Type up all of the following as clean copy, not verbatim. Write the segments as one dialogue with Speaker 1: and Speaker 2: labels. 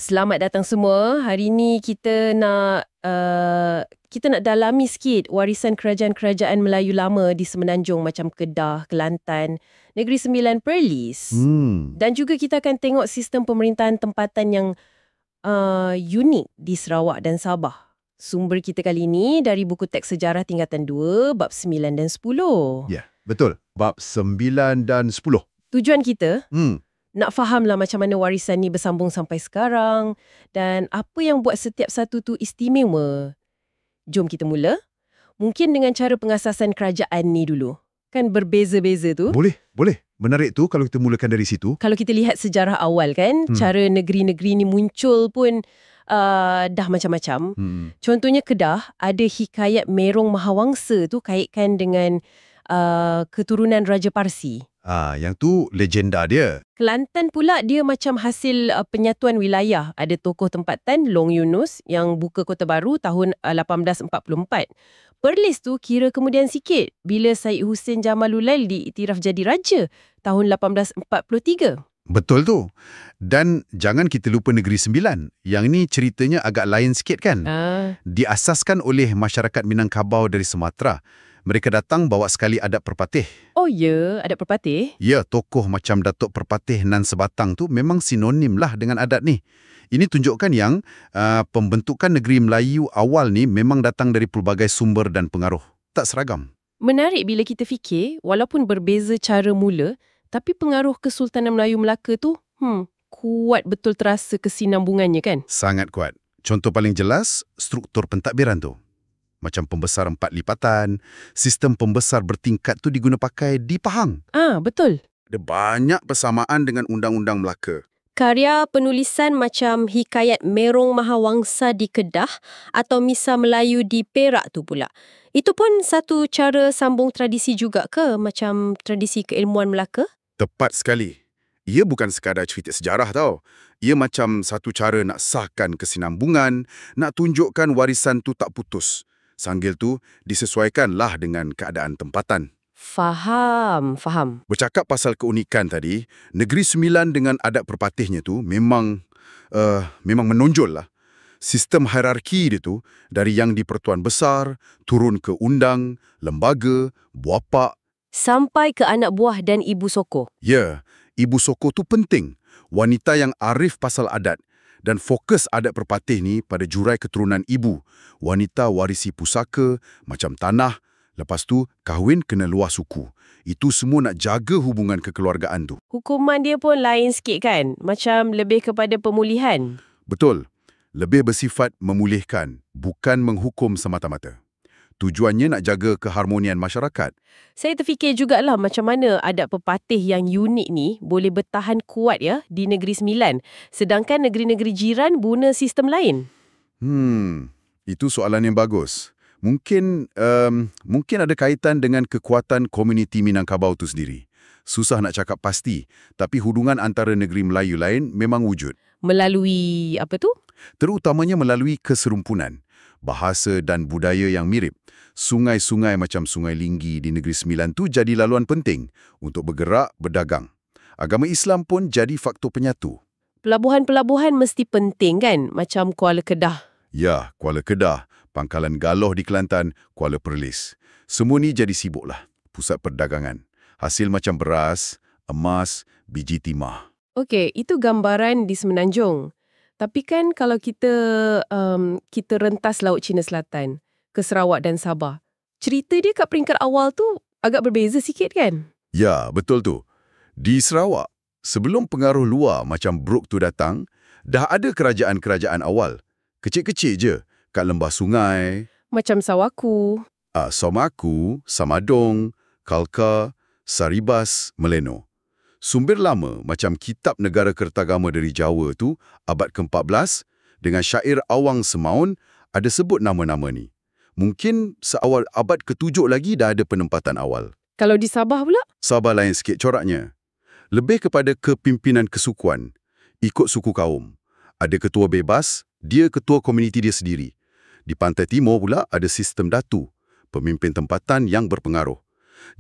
Speaker 1: Selamat datang semua. Hari ini kita nak dalami sikit warisan kerajaan-kerajaan Melayu lama di Semenanjung macam Kedah, Kelantan, Negeri Sembilan, Perlis. Dan juga kita akan tengok sistem pemerintahan tempatan yang unik di Sarawak dan Sabah. Sumber kita kali ini dari buku teks sejarah tingkatan 2, bab 9 dan 10.
Speaker 2: Ya, betul. Bab 9 dan 10.
Speaker 1: Tujuan kita nak fahamlah macam mana warisan ni bersambung sampai sekarang dan apa yang buat setiap satu tu istimewa. Jom kita mula. Mungkin dengan cara pengasasan kerajaan ni dulu. Kan berbeza-beza tu.
Speaker 2: Boleh. Menarik tu kalau kita mulakan dari situ.
Speaker 1: Kalau kita lihat sejarah awal kan, cara negeri-negeri ni muncul pun dah macam-macam. Contohnya Kedah, ada hikayat Merong Mahawangsa tu kaitkan dengan keturunan Raja Parsi.
Speaker 2: Yang tu legenda dia.
Speaker 1: Kelantan pula dia macam hasil penyatuan wilayah. Ada tokoh tempatan Long Yunus yang buka Kota Baru tahun 1844. Perlis tu kira kemudian sikit bila Syed Hussein Jamalulail diiktiraf jadi raja tahun 1843.
Speaker 2: Betul tu. Dan jangan kita lupa Negeri Sembilan. Yang ni ceritanya agak lain sikit kan? Diasaskan oleh masyarakat Minangkabau dari Sumatera. Mereka datang bawa sekali adat perpatih.
Speaker 1: Oh ya, adat perpatih?
Speaker 2: Ya, tokoh macam Datuk Perpatih Nan Sebatang tu memang sinonim lah dengan adat ni. Ini tunjukkan yang pembentukan negeri Melayu awal ni memang datang dari pelbagai sumber dan pengaruh. Tak seragam.
Speaker 1: Menarik bila kita fikir, walaupun berbeza cara mula, tapi pengaruh Kesultanan Melayu Melaka tu, kuat betul terasa kesinambungannya kan?
Speaker 2: Sangat kuat. Contoh paling jelas, struktur pentadbiran tu. Macam pembesar 4 lipatan, sistem pembesar bertingkat tu diguna pakai di Pahang.
Speaker 1: Betul.
Speaker 2: Ada banyak persamaan dengan Undang-Undang Melaka.
Speaker 3: Karya penulisan macam hikayat Merong Mahawangsa di Kedah atau Misal Melayu di Perak tu pula. Itu pun satu cara sambung tradisi juga ke? Macam tradisi keilmuan Melaka?
Speaker 2: Tepat sekali. Ia bukan sekadar cerita sejarah tau. Ia macam satu cara nak sahkan kesinambungan, nak tunjukkan warisan tu tak putus. Sanggil tu disesuaikanlah dengan keadaan tempatan.
Speaker 1: Faham.
Speaker 2: Bercakap pasal keunikan tadi, Negeri Sembilan dengan adat perpatihnya tu memang menonjol lah. Sistem hierarki dia tu dari yang di Pertuan Besar, turun ke undang, lembaga, buapak.
Speaker 1: Sampai ke anak buah dan ibu soko.
Speaker 2: Ya, ibu soko tu penting. Wanita yang arif pasal adat. Dan fokus adat perpatih ni pada jurai keturunan ibu. Wanita warisi pusaka, macam tanah. Lepas tu, kahwin kena luar suku. Itu semua nak jaga hubungan kekeluargaan tu.
Speaker 1: Hukuman dia pun lain sikit kan? Macam lebih kepada pemulihan.
Speaker 2: Betul. Lebih bersifat memulihkan, bukan menghukum semata-mata. Tujuannya nak jaga keharmonian masyarakat.
Speaker 1: Saya terfikir jugalah macam mana adat pepatih yang unik ni boleh bertahan kuat ya di Negeri Sembilan. Sedangkan negeri-negeri jiran guna sistem lain.
Speaker 2: Itu soalan yang bagus. Mungkin ada kaitan dengan kekuatan komuniti Minangkabau tu sendiri. Susah nak cakap pasti, tapi hubungan antara negeri Melayu lain memang wujud.
Speaker 1: Melalui apa tu?
Speaker 2: Terutamanya melalui keserumpunan, bahasa dan budaya yang mirip. Sungai-sungai macam Sungai Linggi di Negeri Sembilan tu jadi laluan penting untuk bergerak, berdagang. Agama Islam pun jadi faktor penyatu.
Speaker 1: Pelabuhan-pelabuhan mesti penting kan? Macam Kuala Kedah.
Speaker 2: Ya, Kuala Kedah, Pangkalan Galoh di Kelantan, Kuala Perlis. Semua ni jadi sibuklah, pusat perdagangan. Hasil macam beras, emas, biji timah.
Speaker 1: Okey, itu gambaran di Semenanjung. Tapi kan kalau kita rentas Laut Cina Selatan ke Sarawak dan Sabah, cerita dia kat peringkat awal tu agak berbeza sikit kan?
Speaker 2: Ya, betul tu. Di Sarawak, sebelum pengaruh luar macam Brooke tu datang, dah ada kerajaan-kerajaan awal. Kecil-kecil je, kat lembah sungai.
Speaker 1: Macam Sawaku.
Speaker 2: Somaku, Samadong, Kalka, Saribas, Meleno. Sumber lama macam Kitab Negara Kertagama dari Jawa tu, abad ke-14, dengan syair Awang Semaun, ada sebut nama-nama ni. Mungkin seawal abad ke-7 lagi dah ada penempatan awal.
Speaker 1: Kalau di Sabah pula?
Speaker 2: Sabah lain sikit coraknya. Lebih kepada kepimpinan kesukuan, ikut suku kaum. Ada ketua bebas, dia ketua komuniti dia sendiri. Di pantai timur pula ada sistem datu, pemimpin tempatan yang berpengaruh.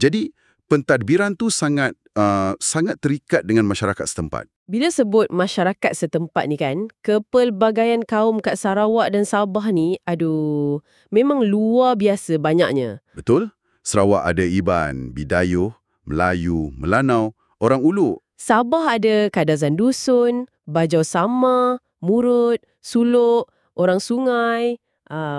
Speaker 2: Jadi, pentadbiran tu sangat sangat terikat dengan masyarakat setempat.
Speaker 1: Bila sebut masyarakat setempat ni kan, kepelbagaian kaum kat Sarawak dan Sabah ni, memang luar biasa banyaknya.
Speaker 2: Betul? Sarawak ada Iban, Bidayuh, Melayu, Melanau, orang Ulu.
Speaker 1: Sabah ada Kadazan Dusun, Bajau Sama, Murut, Suluk, orang Sungai,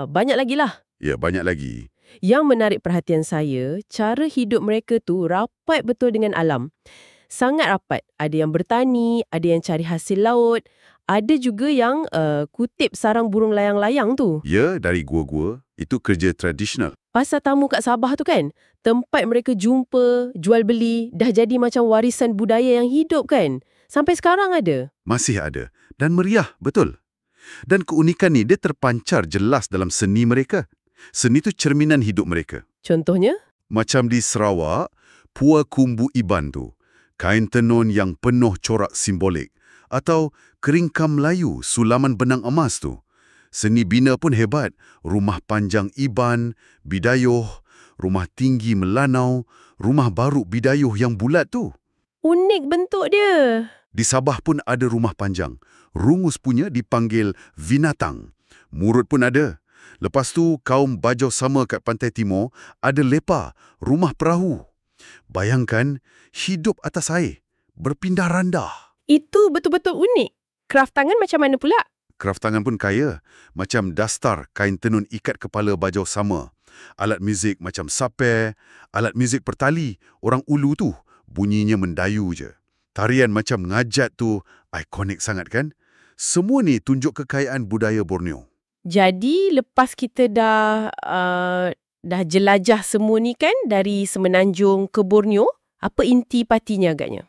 Speaker 1: banyak lagi lah.
Speaker 2: Ya, banyak lagi.
Speaker 1: Yang menarik perhatian saya, cara hidup mereka tu rapat betul dengan alam. Sangat rapat. Ada yang bertani, ada yang cari hasil laut, ada juga yang kutip sarang burung layang-layang tu.
Speaker 2: Ya, dari gua-gua, itu kerja tradisional.
Speaker 1: Pasar tamu kat Sabah tu kan, tempat mereka jumpa, jual beli, dah jadi macam warisan budaya yang hidup kan. Sampai sekarang ada.
Speaker 2: Masih ada. Dan meriah, betul. Dan keunikan ni, dia terpancar jelas dalam seni mereka. Seni tu cerminan hidup mereka.
Speaker 1: Contohnya?
Speaker 2: Macam di Sarawak, Pua Kumbu Iban tu, kain tenun yang penuh corak simbolik. Atau keringkam Melayu, sulaman benang emas tu. Seni bina pun hebat. Rumah panjang Iban, Bidayuh, rumah tinggi Melanau, rumah baru Bidayuh yang bulat tu.
Speaker 1: Unik bentuk dia.
Speaker 2: Di Sabah pun ada rumah panjang. Rungus punya dipanggil Vinatang. Murut pun ada. Lepas tu, kaum Bajau Sama kat Pantai Timur ada Lepa, rumah perahu. Bayangkan, hidup atas air, berpindah randah.
Speaker 1: Itu betul-betul unik. Kraft tangan macam mana pula?
Speaker 2: Kraft tangan pun kaya, macam dastar kain tenun ikat kepala Bajau Sama. Alat muzik macam sape, alat muzik pertali, orang Ulu tu, bunyinya mendayu je. Tarian macam ngajat tu, ikonik sangat kan? Semua ni tunjuk kekayaan budaya Borneo.
Speaker 1: Jadi lepas kita dah jelajah semua ni kan, dari Semenanjung ke Borneo, apa inti patinya agaknya?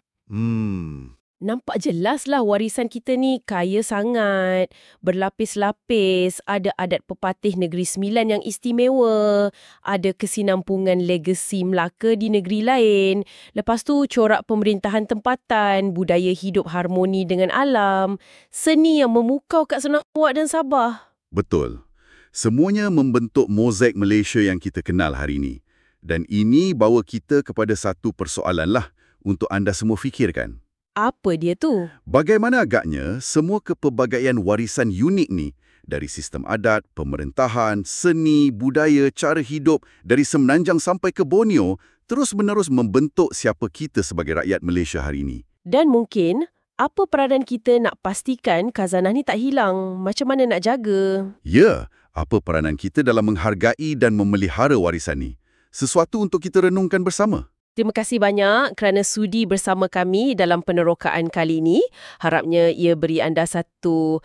Speaker 1: Nampak jelas lah warisan kita ni kaya sangat, berlapis-lapis, ada adat pepatih Negeri Sembilan yang istimewa, ada kesinampungan legasi Melaka di negeri lain, lepas tu corak pemerintahan tempatan, budaya hidup harmoni dengan alam, seni yang memukau kat Sarawak dan Sabah.
Speaker 2: Betul. Semuanya membentuk mozaik Malaysia yang kita kenal hari ini. Dan ini bawa kita kepada satu persoalan lah untuk anda semua fikirkan.
Speaker 1: Apa dia tu?
Speaker 2: Bagaimana agaknya semua kepelbagaian warisan unik ni, dari sistem adat, pemerintahan, seni, budaya, cara hidup, dari Semenanjung sampai ke Borneo, terus-menerus membentuk siapa kita sebagai rakyat Malaysia hari ini.
Speaker 1: Dan mungkin, apa peranan kita nak pastikan khazanah ni tak hilang? Macam mana nak jaga?
Speaker 2: Ya, apa peranan kita dalam menghargai dan memelihara warisan ni? Sesuatu untuk kita renungkan bersama.
Speaker 1: Terima kasih banyak kerana sudi bersama kami dalam penerokaan kali ini. Harapnya ia beri anda satu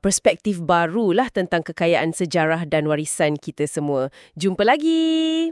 Speaker 1: perspektif barulah tentang kekayaan sejarah dan warisan kita semua. Jumpa lagi!